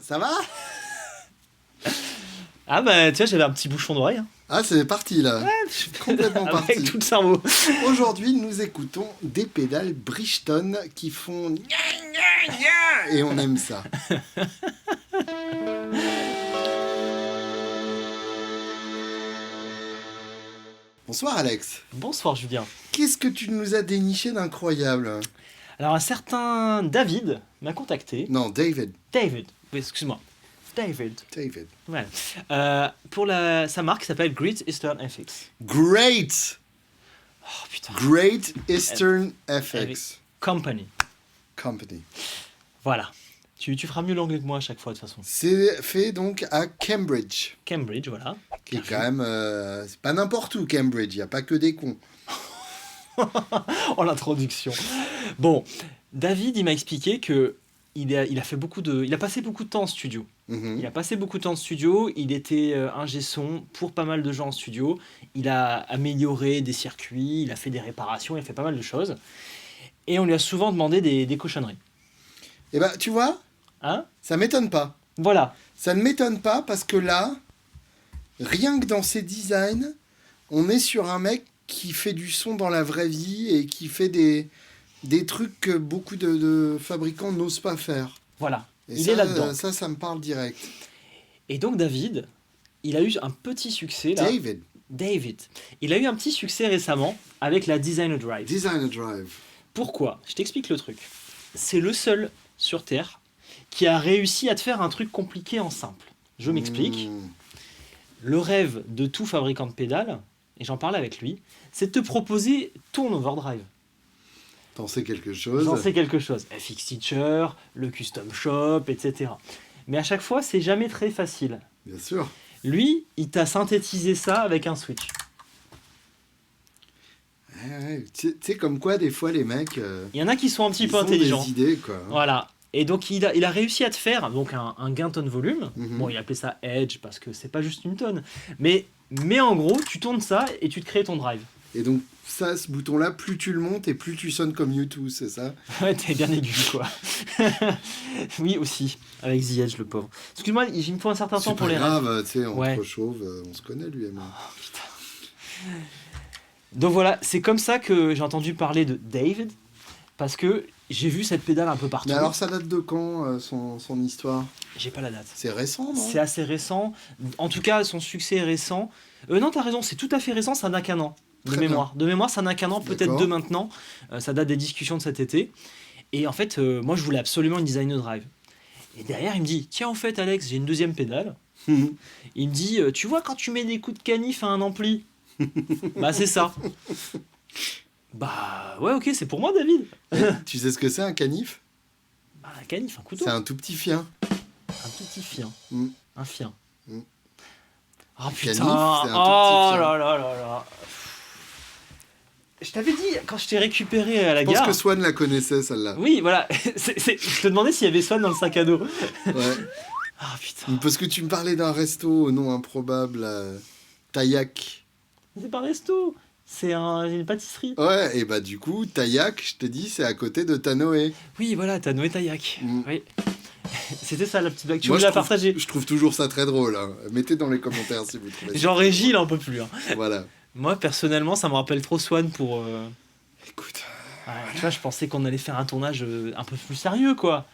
Ça va? Ah bah tiens, j'avais un petit bouchon d'oreille. Hein. Ah, c'est parti là. Complètement Avec parti. tout le cerveau. Aujourd'hui, nous écoutons des pédales Bridgestone qui font gna, gna, gna, et on aime ça. Bonsoir Alex. Bonsoir Julien. Qu'est-ce que tu nous as déniché d'incroyable? Alors un certain David m'a contacté. Non, David. David, oui, excuse-moi. David. David. Ouais. Pour sa marque qui s'appelle Great Eastern FX. Great! Oh putain. Great Eastern FX Company. Company. Voilà. Tu feras mieux l'anglais que moi à chaque fois de toute façon. C'est fait donc à Cambridge. Cambridge, voilà. Qui est quand même... c'est pas n'importe où Cambridge, il n'y a pas que des cons. En l'introduction. Bon, David, il m'a expliqué que il a passé beaucoup de temps en studio. Mhm. Il a passé beaucoup de temps en studio, il était ingé son pour pas mal de gens en studio, il a amélioré des circuits, il a fait des réparations, il a fait pas mal de choses. Et on lui a souvent demandé des cochonneries. Et bah, tu vois, Hein? ça m'étonne pas. Voilà. Ça ne m'étonne pas parce que là, rien que dans ses designs, on est sur un mec qui fait du son dans la vraie vie et qui fait des trucs que beaucoup de fabricants n'osent pas faire. Voilà. Et Il ça, est là-dedans. Ça me parle direct. Et donc David, il a eu un petit succès là. David. Il a eu un petit succès récemment avec la Designer Drive. Designer Drive. Pourquoi? Je t'explique le truc. C'est le seul sur Terre qui a réussi à te faire un truc compliqué en simple. Je m'explique. Mmh. Le rêve de tout fabricant de pédales, et j'en parlais avec lui, c'est de te proposer ton overdrive. T'en sais quelque chose. J'en sais quelque chose. FX Teacher, le Custom Shop, etc. Mais à chaque fois, c'est jamais très facile. Bien sûr. Lui, il t'a synthétisé ça avec un switch. Ouais, tu sais, comme quoi, des fois, les mecs... Il y en a qui sont un petit ils peu ont intelligents. des idées, quoi. Voilà. Et donc, il a réussi à te faire donc un gain tonne volume. Mhm. Bon, il appelait ça Edge parce que c'est pas juste une tonne. Mais en gros, tu tournes ça et tu te crées ton drive. Et donc, ça, ce bouton-là, plus tu le montes et plus tu sonnes comme U2, c'est ça? Ouais, t'es bien aigu, quoi. Oui, aussi. Avec The Edge, le pauvre. Excuse-moi, il me faut un certain temps C'est pour pas les rêves. grave, tu sais, entre Ouais. chauves, on se connaît, lui et moi. Donc voilà, c'est comme ça que j'ai entendu parler de David. Parce que j'ai vu cette pédale un peu partout. Mais alors, ça date de quand, son histoire? J'ai pas la date. C'est récent, non? C'est assez récent. En tout cas, son succès est récent. Non, t'as raison, c'est tout à fait récent, ça n'a qu'un an. Très bien. De mémoire, ça n'a qu'un an, peut-être D'accord. deux maintenant. Ça date des discussions de cet été. Et en fait, moi, je voulais absolument une Designer Drive. Et derrière, il me dit, tiens, en fait, Alex, j'ai une deuxième pédale. Mhm. Il me dit, tu vois, quand tu mets des coups de canif à un ampli, bah c'est ça. Bah ouais, ok, c'est pour moi, David. Tu sais ce que c'est, un canif? Bah un canif, un couteau. C'est un tout petit fien. Un tout petit fien. Mm. Un fien. Mm. Oh Canif, putain. c'est un tout petit Oh fien. là là là là. Je t'avais dit, quand je t'ai récupéré à la Je pense gare... que Swan la connaissait, celle-là. Oui, voilà. Je te demandais s'il y avait Swan dans le sac à dos. Ouais. Ah putain. Parce que tu me parlais d'un resto au nom improbable, Taillac. C'est pas un resto. C'est une pâtisserie. Ouais, et bah du coup, Taillac, je t'ai dit, c'est à côté de Tanoé. Oui, voilà, t'as Noé Taillac. Mm. Oui. C'était ça la petite blague. Tu Moi, voulais la partager. je trouve toujours ça très drôle. Hein. Mettez dans les commentaires si vous trouvez ça. Genre Régie, il en peut plus. Hein. Voilà. Moi, personnellement, ça me rappelle trop Swan pour... Écoute, Ouais, tu vois, je pensais qu'on allait faire un tournage un peu plus sérieux, quoi.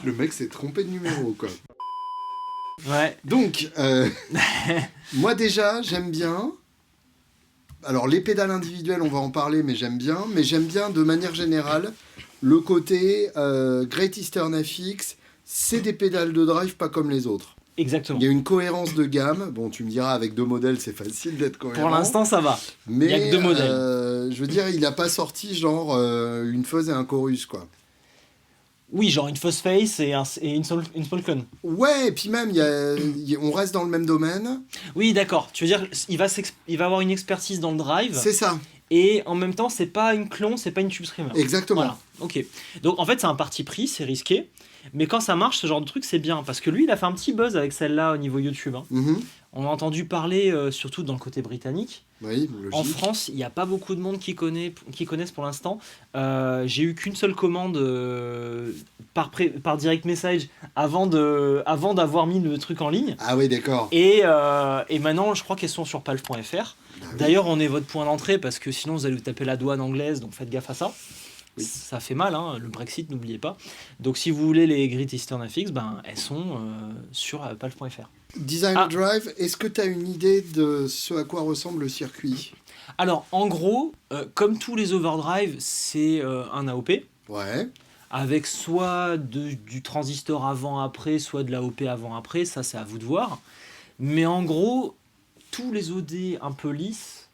le mec s'est trompé de numéro, quoi. Ouais. Donc, moi déjà, j'aime bien. Alors, les pédales individuelles, on va en parler, mais j'aime bien. Mais j'aime bien, de manière générale, le côté Great Eastern FX, c'est des pédales de drive pas comme les autres. Exactement. Il y a une cohérence de gamme. Bon, tu me diras, avec deux modèles, c'est facile d'être cohérent. Pour l'instant, ça va. Mais il y a que deux modèles. Je veux dire, il n'a pas sorti genre une fuzz et un chorus, quoi. Oui, genre une fausse face et une Falcon. Ouais, et puis même, on reste dans le même domaine. Oui, d'accord. Tu veux dire, il va avoir une expertise dans le drive. C'est ça, Et en même temps, c'est pas une clone, c'est pas une tube screamer. exactement. Voilà, ok. Donc en fait, c'est un parti pris, c'est risqué. Mais quand ça marche, ce genre de truc, c'est bien. Parce que lui, il a fait un petit buzz avec celle-là au niveau YouTube. Hein. Mhm. On a entendu parler, surtout dans le côté britannique, Oui, En logique. France, il n'y a pas beaucoup de monde qui connaissent pour l'instant. J'ai eu qu'une seule commande par direct message avant d'avoir mis le truc en ligne. Ah oui, d'accord. Et maintenant, je crois qu'elles sont sur palf.fr. Bah oui. D'ailleurs, on est votre point d'entrée parce que sinon, vous allez vous taper la douane anglaise, donc faites gaffe à ça. Oui. Ça fait mal, hein, le Brexit, n'oubliez pas. Donc, si vous voulez les Great Eastern FX, ben, elles sont sur palf.fr. Designer Drive, est-ce que tu as une idée de ce à quoi ressemble le circuit? Alors, en gros, comme tous les overdrive, c'est un AOP Ouais. avec soit du transistor avant-après, soit de l'AOP avant-après. Ça, c'est à vous de voir. Mais en gros, tous les OD un peu lisses,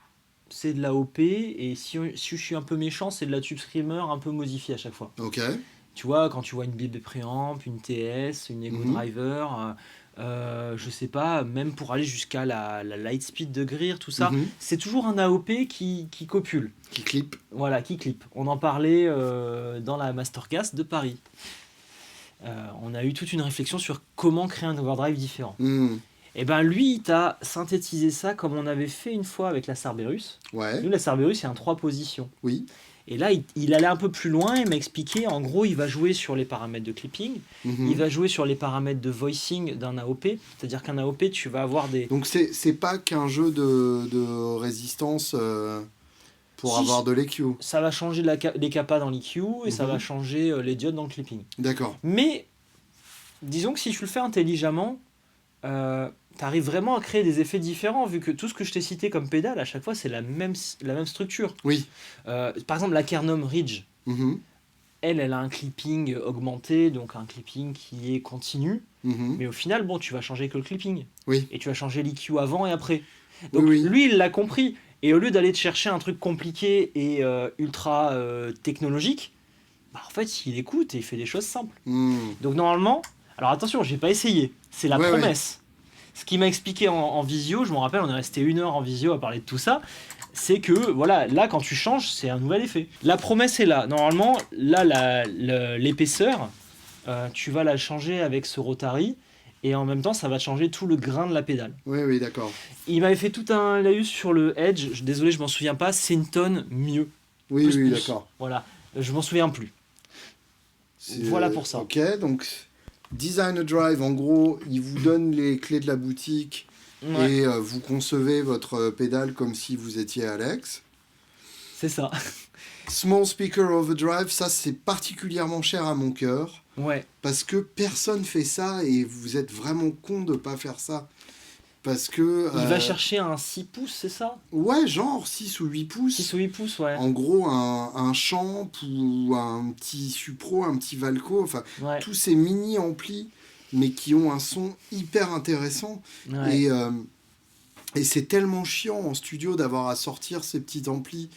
c'est de l'AOP. Et si je suis un peu méchant, c'est de la tube screamer un peu modifiée à chaque fois. Ok. Tu vois, quand tu vois une BB préamp, une TS, une Ego Driver, je sais pas, même pour aller jusqu'à la Lightspeed de Greer, tout ça, c'est toujours un AOP qui copule. Qui clip. Voilà, qui clip. On en parlait dans la Mastercast de Paris. On a eu toute une réflexion sur comment créer un overdrive différent. Et ben lui, il t'a synthétisé ça comme on avait fait une fois avec la Cerberus. Ouais. Nous, la Cerberus, c'est un 3 positions. Oui. Et là, il allait un peu plus loin, il m'a expliqué, en gros, il va jouer sur les paramètres de clipping, il va jouer sur les paramètres de voicing d'un AOP, c'est-à-dire qu'un AOP, tu vas avoir des... Donc c'est pas qu'un jeu de résistance pour avoir de l'EQ. Ça va changer les capas dans l'EQ et ça va changer les diodes dans le clipping. D'accord. Mais, disons que si tu le fais intelligemment, tu arrives vraiment à créer des effets différents, vu que tout ce que je t'ai cité comme pédale, à chaque fois, c'est la même structure. Oui. Par exemple, la Kernum Ridge, elle a un clipping augmenté, donc un clipping qui est continu. Mais au final, bon, tu vas changer que le clipping. Oui. Et tu vas changer l'EQ avant et après. Donc Oui. lui, il l'a compris. Et au lieu d'aller te chercher un truc compliqué et ultra technologique, bah, en fait, il écoute et il fait des choses simples. Donc normalement, alors attention, j'ai pas essayé. C'est la promesse. Ce qu'il m'a expliqué en visio, je me rappelle, on est resté 1 heure en visio à parler de tout ça, c'est que, voilà, là, quand tu changes, c'est un nouvel effet. La promesse est là. Normalement, là, l'épaisseur, tu vas la changer avec ce Rotary, et en même temps, ça va changer tout le grain de la pédale. Oui, d'accord. Il m'avait fait tout un laïus sur le Edge, désolé, je m'en souviens pas, c'est une tonne mieux. Oui, d'accord. Voilà, je m'en souviens plus. Voilà pour ça. Ok, donc... Designer Drive, en gros, il vous donne les clés de la boutique et vous concevez votre pédale comme si vous étiez Alex. C'est ça. Small Speaker Overdrive, ça c'est particulièrement cher à mon cœur. Ouais. Parce que personne fait ça et vous êtes vraiment con de pas faire ça. Parce que... Il va chercher un 6 pouces, c'est ça? Ouais, genre 6 ou 8 pouces. 6 ou 8 pouces, ouais. En gros, un champ ou un petit Supro, un petit Valco, enfin, tous ces mini-amplis, mais qui ont un son hyper intéressant. Ouais. Et c'est tellement chiant en studio d'avoir à sortir ces petits amplis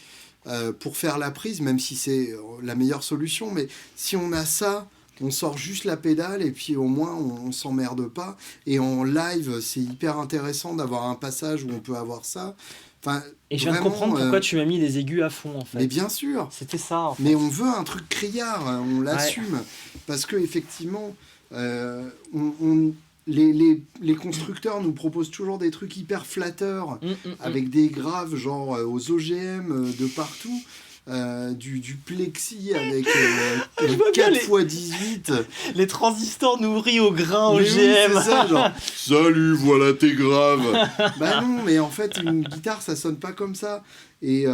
pour faire la prise, même si c'est la meilleure solution. Mais si on a ça... On sort juste la pédale et puis au moins on s'emmerde pas. Et en live, c'est hyper intéressant d'avoir un passage où on peut avoir ça. Enfin, et je viens de comprendre pourquoi tu m'as mis les aigus à fond en fait. Mais bien sûr. C'était ça en fait. Mais on veut un truc criard, on l'assume. Parce que effectivement, les constructeurs nous proposent toujours des trucs hyper flatteurs avec des graves genre aux OGM de partout. Du plexi avec 4x18. Les transistors nourris au grain OGM. Oui, c'est ça, genre salut, voilà tes graves. Bah non, mais en fait, une guitare, ça sonne pas comme ça. Et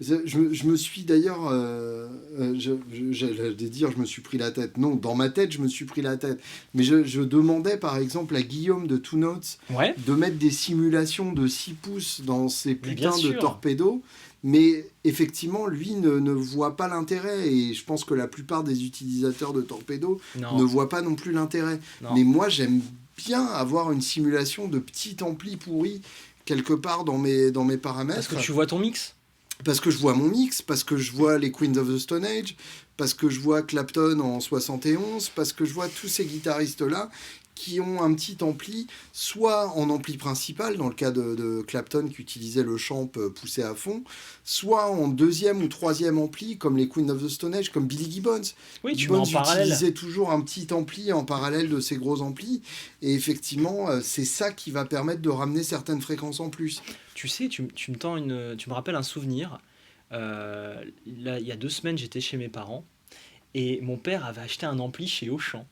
je me suis d'ailleurs. J'allais dire, je me suis pris la tête. Non, dans ma tête, je me suis pris la tête. Mais je demandais par exemple à Guillaume de Two Notes de mettre des simulations de 6 pouces dans ces putains de torpedos. Mais effectivement, lui ne voit pas l'intérêt et je pense que la plupart des utilisateurs de torpedo ne voient pas non plus l'intérêt. Mais moi, j'aime bien avoir une simulation de petits amplis pourris quelque part dans mes paramètres. Parce que tu vois ton mix ? Parce que je vois mon mix, parce que je vois les Queens of the Stone Age, parce que je vois Clapton en 71, parce que je vois tous ces guitaristes-là qui ont un petit ampli, soit en ampli principal, dans le cas de Clapton qui utilisait le champ poussé à fond, soit en deuxième ou troisième ampli, comme les Queens of the Stone Age, comme Billy Gibbons. Oui, tu mets en parallèle. Utilisait toujours un petit ampli en parallèle de ces gros amplis, et effectivement, c'est ça qui va permettre de ramener certaines fréquences en plus. Tu sais, tu me rappelles un souvenir. Là, il y a 2 semaines, j'étais chez mes parents et mon père avait acheté un ampli chez Auchan.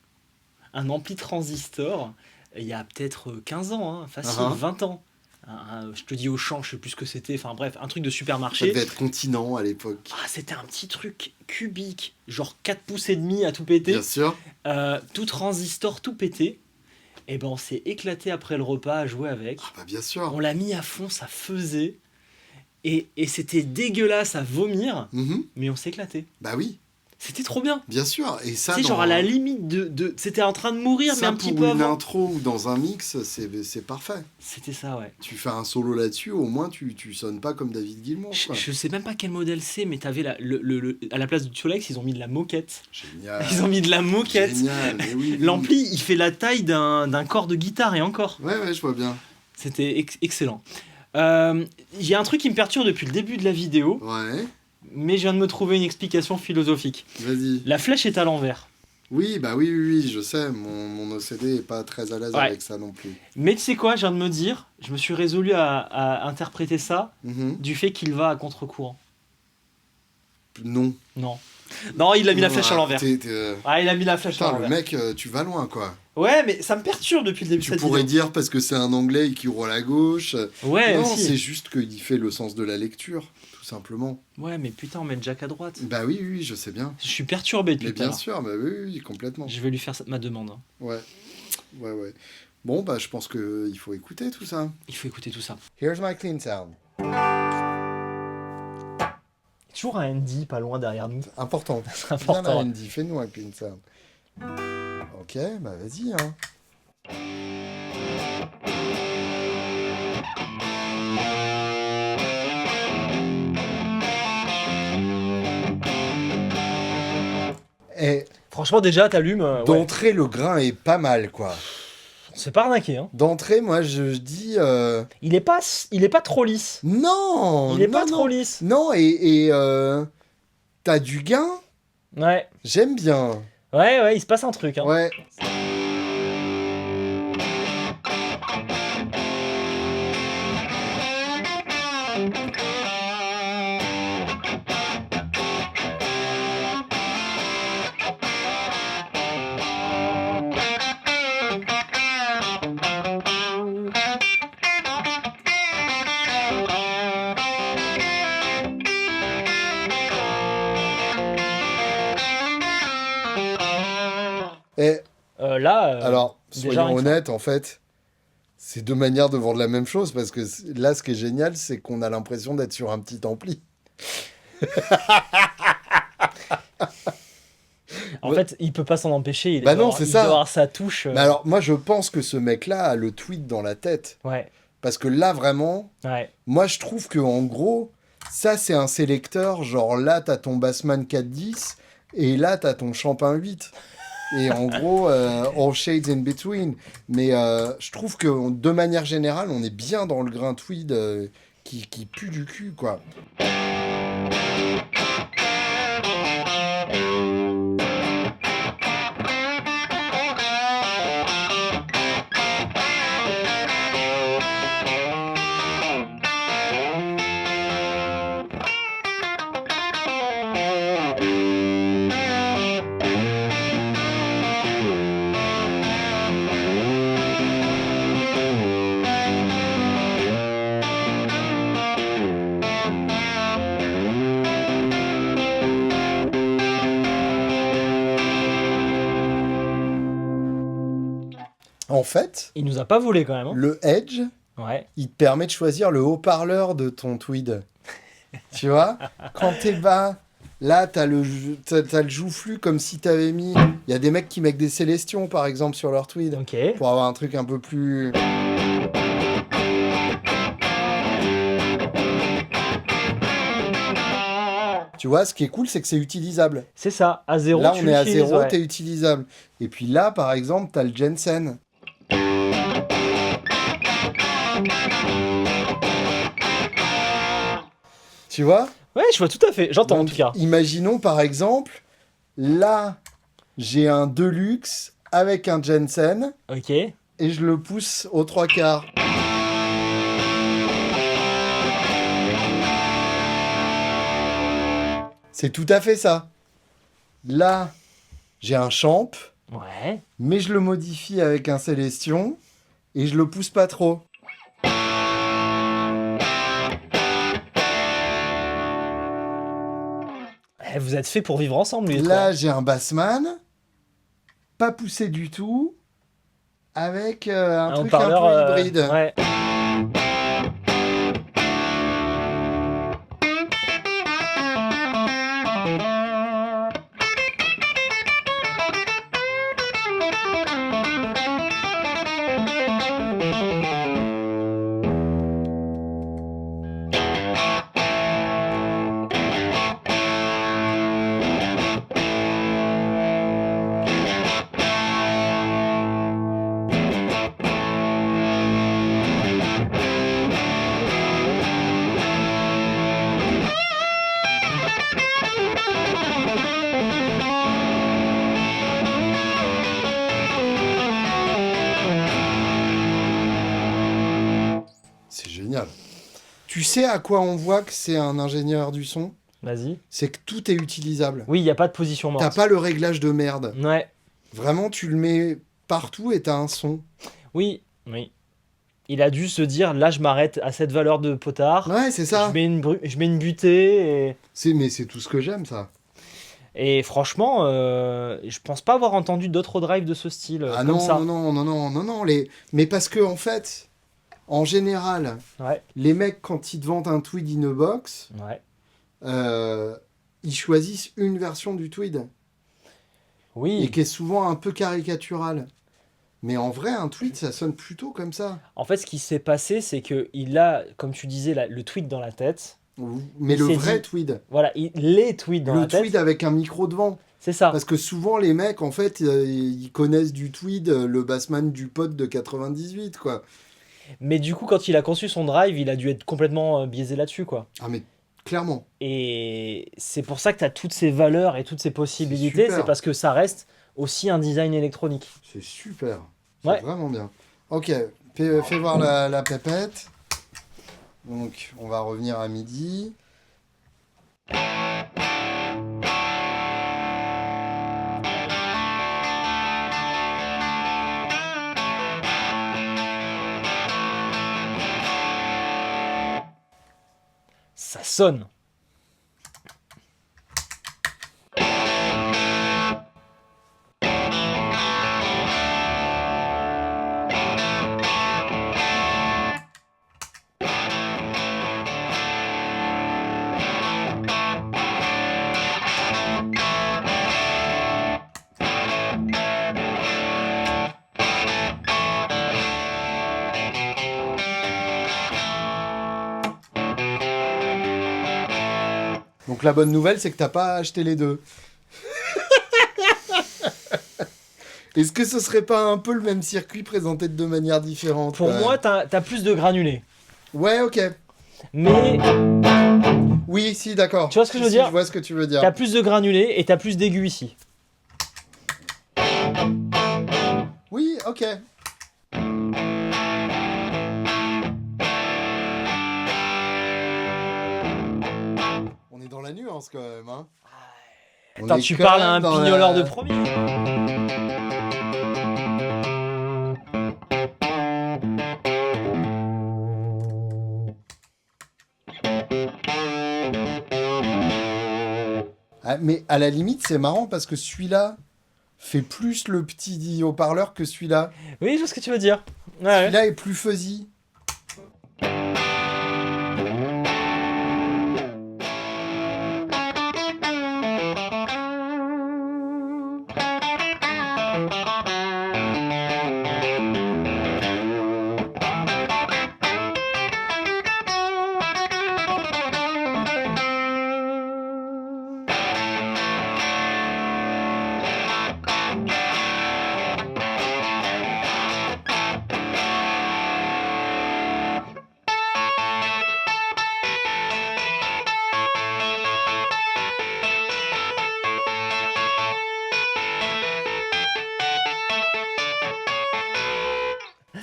Un ampli transistor, il y a peut-être 15 ans, hein, facile, 20 ans. Je te dis Auchan, je sais plus ce que c'était, enfin bref, un truc de supermarché. Ça devait être Continent à l'époque. Ah, c'était un petit truc cubique, genre 4 pouces et demi à tout péter. Bien sûr. Tout transistor, tout pété. Et ben on s'est éclaté après le repas à jouer avec. Ah bah bien sûr. On l'a mis à fond, ça faisait. Et c'était dégueulasse à vomir, mais on s'est éclaté. Bah oui. C'était trop bien. Bien sûr. Et ça, c'est genre à la limite de c'était en train de mourir, ça, mais un petit peu pour une avant. intro ou dans un mix, c'est parfait. C'était ça, ouais. Tu fais un solo là-dessus, au moins tu sonnes pas comme David Gilmour. Je sais même pas quel modèle c'est, mais t'avais à la place du Solex, ils ont mis de la moquette. Génial. Ils ont mis de la moquette. Génial, mais oui. L'ampli, il fait la taille d'un corps de guitare et encore. Ouais, je vois bien. C'était excellent. Il y a un truc qui me perturbe depuis le début de la vidéo. Ouais. Mais je viens de me trouver une explication philosophique. Vas-y. La flèche est à l'envers. Oui, bah oui, je sais. Mon OCD est pas très à l'aise avec ça non plus. Mais tu sais quoi, je viens de me dire, je me suis résolu à interpréter ça du fait qu'il va à contre-courant. Non. Non, il a mis la flèche à l'envers. Ah, il a mis la flèche à l'envers. Le mec, tu vas loin, quoi. Ouais, mais ça me perturbe depuis le début de cette vidéo. Tu pourrais dire parce que c'est un anglais qui roule à gauche. Ouais, non, aussi. c'est juste qu'il fait le sens de la lecture, tout simplement. Ouais, mais putain, on met Jack à droite. Bah oui, je sais bien. Je suis perturbé depuis tout à l'heure. Mais bien sûr, bah oui, complètement. Je vais lui faire ma demande. Hein. Ouais. Bon, bah je pense qu'il faut écouter tout ça. Il faut écouter tout ça. Here's my clean sound. Toujours un ND pas loin derrière nous. Important. C'est important. Viens là, ND, fais-nous un clean sound. Ok, bah vas-y, hein. Et franchement, déjà, t'allumes. D'entrée, le grain est pas mal, quoi. C'est pas arnaqué, hein. D'entrée, moi, je dis... Il est pas trop lisse. Non. Il est pas trop lisse. Non, et t'as du gain. Ouais. J'aime bien. Ouais, il se passe un truc, hein. Ouais. Et là, alors, soyons honnêtes, en fait, c'est 2 manières de vendre la même chose, parce que là, ce qui est génial, c'est qu'on a l'impression d'être sur un petit ampli. En fait, il peut pas s'en empêcher. Il doit avoir sa touche. Mais alors, moi, je pense que ce mec-là a le tweet dans la tête. Ouais. Parce que là, vraiment, moi, je trouve que en gros, ça, c'est un sélecteur. Genre, là, t'as ton Bassman 410, et là, t'as ton Champin 8. Et en gros, all shades in between. Mais je trouve que de manière générale, on est bien dans le grain tweed qui pue du cul, quoi. En fait, il nous a pas volé quand même. Hein. Le Edge, il te permet de choisir le haut-parleur de ton tweed. Tu vois, quand t'es bas, là, t'as le joufflu comme si t'avais mis... Il y a des mecs qui mettent des Célestions, par exemple, sur leur tweed. Pour avoir un truc un peu plus... Tu vois, ce qui est cool, c'est que c'est utilisable. C'est ça, à 0, là, on est à 0, t'es utilisable. Et puis là, par exemple, t'as le Jensen. Tu vois? Ouais, je vois tout à fait. J'entends en Donc, tout cas. imaginons par exemple, là, j'ai un Deluxe avec un Jensen Ok. et je le pousse aux 3/4. C'est tout à fait ça. Là, j'ai un champ, Ouais. mais je le modifie avec un Célestion et je le pousse pas trop. Eh, vous êtes fait pour vivre ensemble, les Là, trois. j'ai un Bassman, pas poussé du tout, avec un Un truc un haut-parleur. peu hybride. Ouais. C'est génial. Tu sais à quoi on voit que c'est un ingénieur du son? Vas-y. C'est que tout est utilisable. Oui, il n'y a pas de position T'as morte. pas le réglage de merde. Ouais. Vraiment, tu le mets partout et t'as un son. Oui. Oui. Il a dû se dire, là, je m'arrête à cette valeur de potard. Ouais, c'est ça. Je mets une butée Mais c'est tout ce que j'aime, ça. et franchement, je pense pas avoir entendu d'autres drives de ce style Ah comme non, ça. non. Mais parce que, en fait, en général, Ouais, les mecs, quand ils te vendent un Tweed in a box, ouais. ils choisissent une version du Tweed. Et Oui. qui est souvent un peu caricaturale. Mais en vrai, un tweet, ça sonne plutôt comme ça. En fait, ce qui s'est passé, c'est que il a, comme tu disais, le tweet dans la tête. Mais Il le s'est vrai dit- tweed. Voilà, les tweets dans Le la tête. tweed avec un micro devant. C'est ça. Parce que souvent, les mecs, en fait, ils connaissent du tweed, le bassman du pote de 98, quoi. Mais du coup, quand il a conçu son drive, il a dû être complètement biaisé là-dessus, quoi. Ah, mais clairement. Et c'est pour ça que tu as toutes ces valeurs et toutes ces possibilités. super. C'est parce que ça reste aussi un design électronique. C'est super. C'est Ouais. vraiment bien. Ok, fais voir la pépette. Donc, on va revenir à midi. Ça sonne. Donc, la bonne nouvelle, c'est que t'as pas acheté les deux. Est-ce que ce serait pas un peu le même circuit présenté de deux manières différentes? Pour quand même moi, t'as plus de granulés. Ouais, ok. Mais Oui, si, d'accord. Tu vois ce que je veux Si, dire Je vois ce que tu veux dire. t'as plus de granulés et t'as plus d'aigus ici. Oui, ok. On est dans la nuance quand même, hein. On Attends, est tu quand parles à même un dans pignoleur la- de premier. Ah, mais à la limite, c'est marrant parce que celui-là fait plus le petit haut-parleur que celui-là. Oui, je vois ce que tu veux dire. Ouais, ouais. Celui-là est plus fuzzy.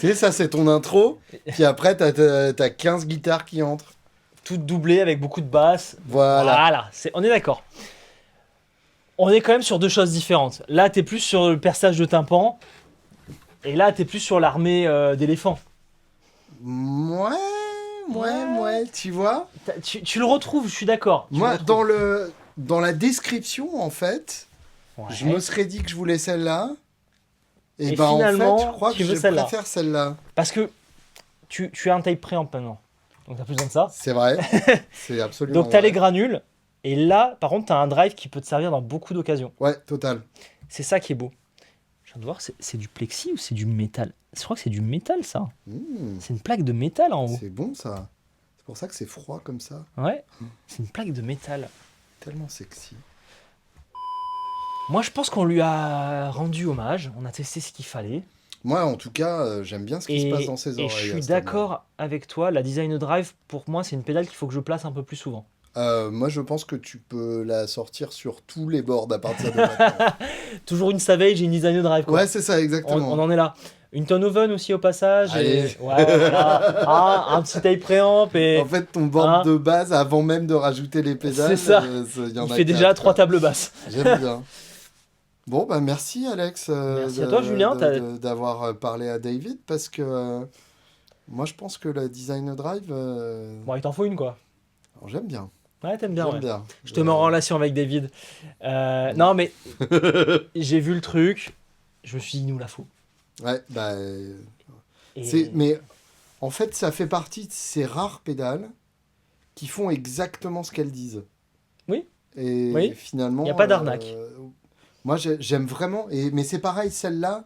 Tu sais, ça, c'est ton intro. Puis après, t'as 15 guitares qui entrent. Toutes doublées avec beaucoup de basses. Voilà. On est d'accord. On est quand même sur deux choses différentes. Là, t'es plus sur le perçage de tympan. Et là, t'es plus sur l'armée d'éléphants. Ouais, tu vois. Tu le retrouves, je suis d'accord. Moi, dans la description, en fait, je me serais dit que je voulais celle-là. Et ben, finalement, en fait, je crois que je préfère celle-là. Parce que tu as un tape préamp maintenant. Donc, t'as plus besoin de ça. C'est vrai. C'est absolument Donc, t'as vrai. les granules. Et là, par contre, t'as un drive qui peut te servir dans beaucoup d'occasions. Ouais, total. C'est ça qui est beau. Je viens de voir, c'est du plexi ou c'est du métal? Je crois que c'est du métal, ça. C'est une plaque de métal en haut. C'est bon, ça. C'est pour ça que c'est froid comme ça. Ouais, c'est une plaque de métal. Tellement sexy. Moi, je pense qu'on lui a rendu hommage. On a testé ce qu'il fallait. Moi, en tout cas, j'aime bien ce qui se passe dans ses oreilles. Et je suis d'accord avec toi. La Design Drive, pour moi, c'est une pédale qu'il faut que je place un peu plus souvent. Moi, je pense que tu peux la sortir sur tous les boards à partir de maintenant. Toujours une Savage et une Design Drive, quoi. Ouais, c'est ça, exactement. On en est là. Une Tonoven aussi au passage. Allez. Et... Ouais, voilà. Un petit tape préamp. Et... En fait, ton board de base, avant même de rajouter les pédales, c'est ça. Il fait déjà 3 tables basses. J'aime bien. Bon, bah merci Alex. Merci à toi, Julien. D'avoir parlé à David, parce que moi, je pense que la Design Drive... Bon, il t'en faut une, quoi. Alors, j'aime bien. Ouais, t'aimes bien. J'aime bien. Je te mets en relation avec David. Non, mais j'ai vu le truc. Je me suis dit, il nous la faut. Ouais, bah... Et... Mais en fait, ça fait partie de ces rares pédales qui font exactement ce qu'elles disent. Oui. Et finalement... Il n'y a pas d'arnaque. Moi, j'aime vraiment... Mais c'est pareil, celle-là...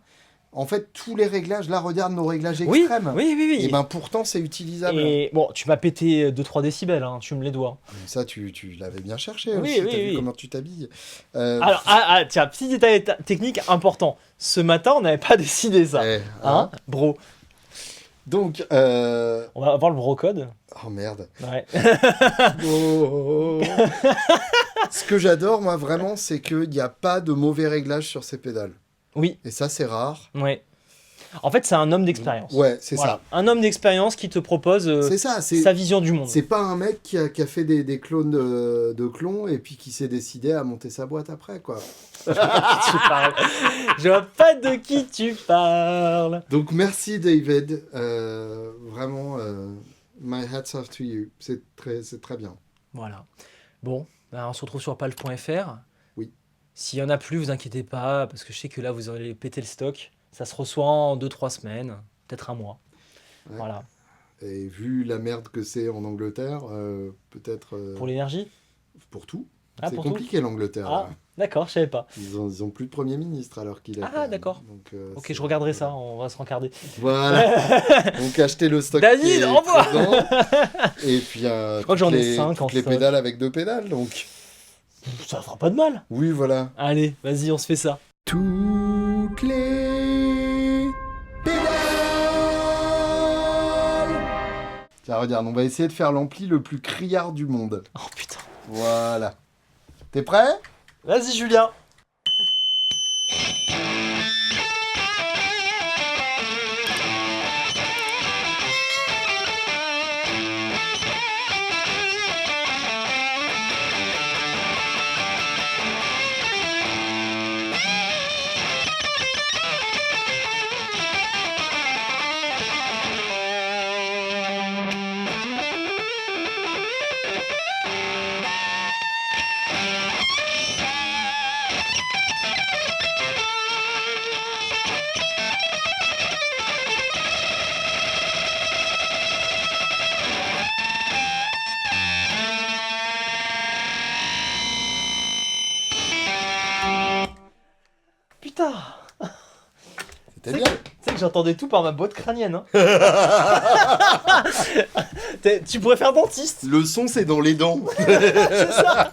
En fait, tous les réglages, là, regarde nos réglages extrêmes. Oui. Et ben pourtant, c'est utilisable. Et bon, tu m'as pété 2-3 décibels, hein, tu me les dois. Ça, tu l'avais bien cherché Oui, aussi. oui, T'as vu oui. comment tu t'habilles. Alors, tiens, petit détail technique important. Ce matin, on n'avait pas décidé ça. Hein, bro. Donc, on va avoir le bro code. Oh merde. Ouais. Ce que j'adore, moi, vraiment, c'est qu'il n'y a pas de mauvais réglages sur ces pédales. Oui. Et ça, c'est rare. Ouais. En fait, c'est un homme d'expérience. Ouais, c'est ça. Un homme d'expérience qui te propose sa vision du monde. C'est pas un mec qui a fait des clones de clones et puis qui s'est décidé à monter sa boîte après, quoi. Je vois pas de qui tu parles. Donc, merci, David. Vraiment, my hats off to you. C'est très bien. Voilà. Bon, on se retrouve sur palf.fr. Oui. S'il y en a plus, vous inquiétez pas, parce que je sais que là, vous allez péter le stock. Ça se reçoit en 2-3 semaines, peut-être un mois. Ouais. Voilà. Et vu la merde que c'est en Angleterre, peut-être... Pour l'énergie ? Pour tout. Ah, c'est compliqué l'Angleterre. Ah, d'accord, je savais pas. Ils ont plus de Premier ministre alors qu'il a... Ah, d'accord. Donc, ok, je regarderai ça, on va se rencarder. Voilà. Donc achetez le stock. David, envoie. Et puis je crois que j'en ai 5 en les pédales avec 2 pédales, donc... Ça fera pas de mal. Oui, voilà. Allez, vas-y, on se fait ça. Toutes les pédales. Tiens, regarde, on va essayer de faire l'ampli le plus criard du monde. Oh putain. Voilà. T'es prêt ? Vas-y, Julien. Putain. C'était bien. Tu sais que j'entendais tout par ma boîte crânienne. Hein. Tu pourrais faire dentiste. Le son, c'est dans les dents. C'est ça.